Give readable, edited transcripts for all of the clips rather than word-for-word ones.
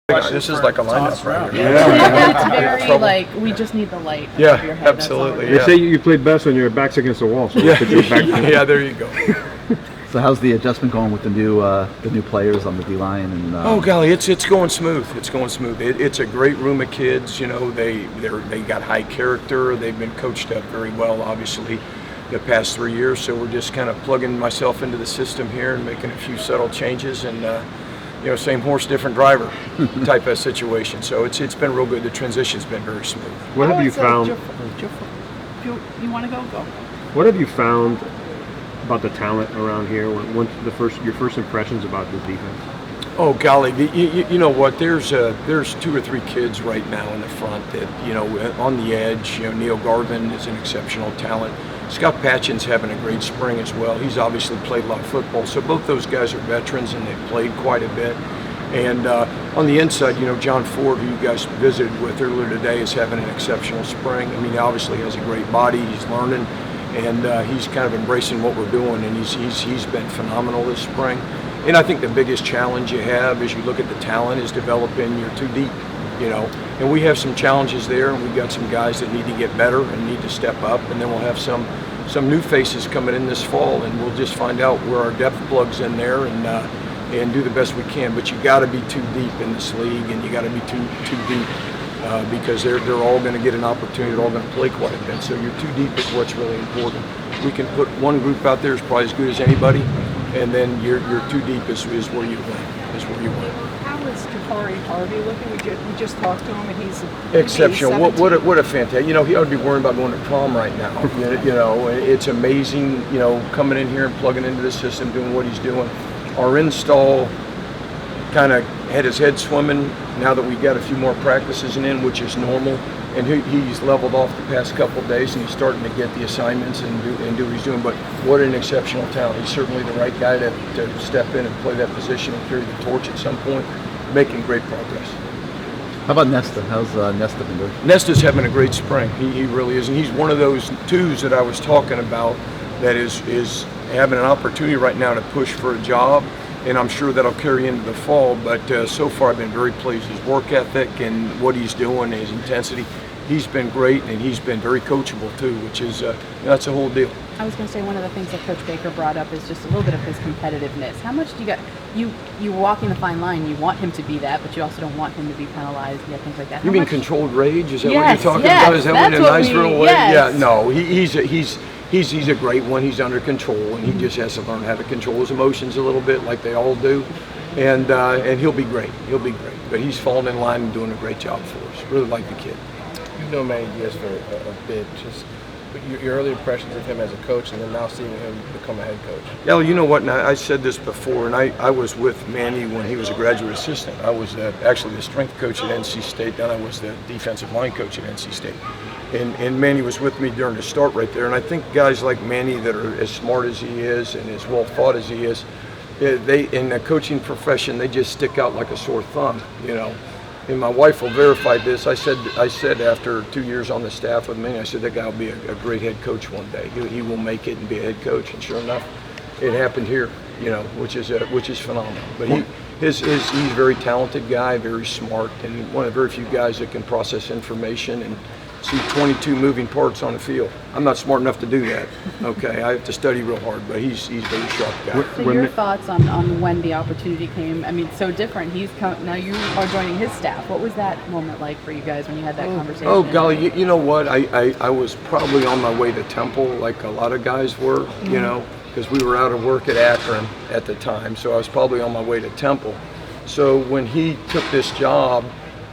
This is like a lineup right here. It's very like we just need the light. Yeah, above your head, absolutely. They say you play best when your back's against the wall. So Yeah, back yeah, there you go. So how's the adjustment going with the new players on the D line? And Oh golly, it's going smooth. It's going smooth. It's a great room of kids. You know, they got high character. They've been coached up very well, obviously, the past 3 years. So we're just kind of plugging myself into the system here and making a few subtle changes and. You know, same horse, different driver type of situation. So it's been real good. The transition's been very smooth. What have you found? You want to go? Go. What have you found about the talent around here? Your first impressions about this defense? Oh golly, you know what? There's 2 or 3 kids right now in the front that on the edge. You know, Neil Garvin is an exceptional talent. Scott Patchen's having a great spring as well. He's obviously played a lot of football, so both those guys are veterans and they've played quite a bit. And on the inside, you know, John Ford, who you guys visited with earlier today, is having an exceptional spring. I mean, he obviously has a great body. He's learning, and he's kind of embracing what we're doing, and he's been phenomenal this spring. And I think the biggest challenge you have as you look at the talent is developing your 2 deep. You know, and we have some challenges there, and we've got some guys that need to get better and need to step up, and then we'll have some new faces coming in this fall, and we'll just find out where our depth plugs in there and do the best we can. But you got to be too deep in this league, and you got to be too deep because they're all going to get an opportunity. They're all going to play quite a bit. So you're too deep is what's really important. We can put one group out there is probably as good as anybody, and then you're too deep is where you win. Is where you win. How is Jafari Harvey looking? We just talked to him, and he's exceptional. What a fantastic! You know, he ought to be worrying about going to prom right now. You know, it's amazing. You know, coming in here and plugging into the system, doing what he's doing. Our install kind of had his head swimming. Now that we got a few more practices in, which is normal, and he's leveled off the past couple of days, and he's starting to get the assignments and do what he's doing. But what an exceptional talent! He's certainly the right guy to step in and play that position and carry the torch at some point. Making great progress. how about Nesta? How's Nesta been doing? Nesta's having a great spring. He really is, and he's one of those 2s that I was talking about that is having an opportunity right now to push for a job, and I'm sure that'll carry into the fall. But so far, I've been very pleased. His work ethic and what he's doing, his intensity, he's been great, and he's been very coachable too, which is that's a whole deal. I was going to say one of the things that Coach Baker brought up is just a little bit of his competitiveness. How much do you got? You're walking the fine line. You want him to be that, but you also don't want him to be penalized. Yeah, things like that. You mean controlled rage? Is that Yes, what you're talking yes, about? Is that what in a that's nice what real we- way? yes. Yeah, no, he's a great one. He's under control, and he just has to learn how to control his emotions a little bit, like they all do. And he'll be great. He'll be great. But he's falling in line and doing a great job for us. Really like the kid. You've known Manny Diaz for a bit. Just your early impressions of him as a coach, and then now seeing him become a head coach. Yeah, well, you know what? Now, I said this before, and I was with Manny when he was a graduate assistant. I was actually the strength coach at NC State. Then I was the defensive line coach at NC State. And Manny was with me during the start right there. And I think guys like Manny that are as smart as he is and as well thought as he is, they in the coaching profession, they just stick out like a sore thumb, you know. And my wife will verify this. I said after 2 years on the staff with me, I said that guy will be a great head coach one day. He will make it and be a head coach. And sure enough, it happened here, you know, which is phenomenal. But he's a very talented guy, very smart, and one of the very few guys that can process information and see 22 moving parts on the field. I'm not smart enough to do that. Okay, I have to study real hard, but he's a very sharp guy. So your thoughts on when the opportunity came? I mean, so different. Now you are joining his staff. What was that moment like for you guys when you had that conversation? Oh golly, you know what? I was probably on my way to Temple, like a lot of guys were, you know, because we were out of work at Akron at the time. So I was probably on my way to Temple. So when he took this job,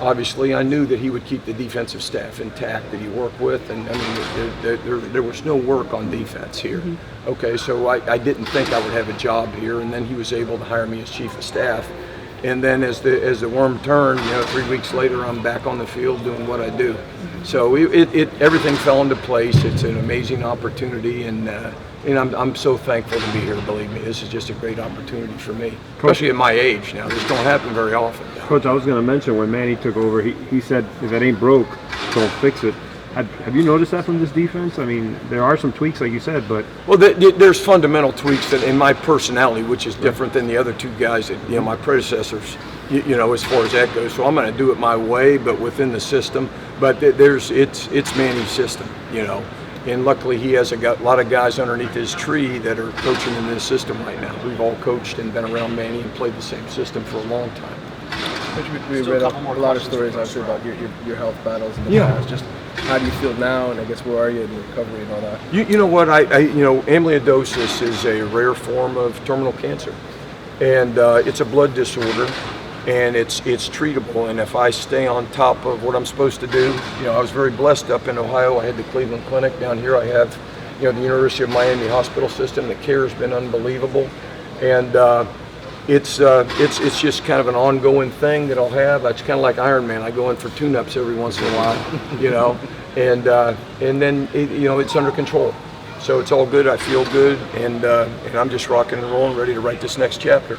obviously, I knew that he would keep the defensive staff intact that he worked with, and I mean, there was no work on defense here. Okay, so I didn't think I would have a job here, and then he was able to hire me as chief of staff. And then as the worm turned, you know, 3 weeks later, I'm back on the field doing what I do. So everything fell into place. It's an amazing opportunity, and I'm so thankful to be here. Believe me, this is just a great opportunity for me, especially at my age now. This don't happen very often. Coach, I was going to mention when Manny took over, he said, if it ain't broke, don't fix it. Have you noticed that from this defense? I mean, there are some tweaks, like you said, but... Well, there's fundamental tweaks in my personality, which is different than the other 2 guys that, you know, my predecessors, you know, as far as that goes. So I'm going to do it my way, but within the system. But it's Manny's system, you know. And luckily, he has a lot of guys underneath his tree that are coaching in this system right now. We've all coached and been around Manny and played the same system for a long time. We read a lot of stories, I'm sure, about your health battles in the Yeah. past. Just how do you feel now, and I guess where are you in recovery and all that? You know what? Amyloidosis is a rare form of terminal cancer, and it's a blood disorder, and it's treatable. And if I stay on top of what I'm supposed to do, you know, I was very blessed up in Ohio. I had the Cleveland Clinic. Down here, I have, you know, the University of Miami hospital system. The care has been unbelievable, and it's just kind of an ongoing thing that I'll have. It's kind of like Iron Man. I go in for tune-ups every once in a while, you know, and then you know, it's under control. So it's all good. I feel good, and I'm just rocking and rolling, ready to write this next chapter.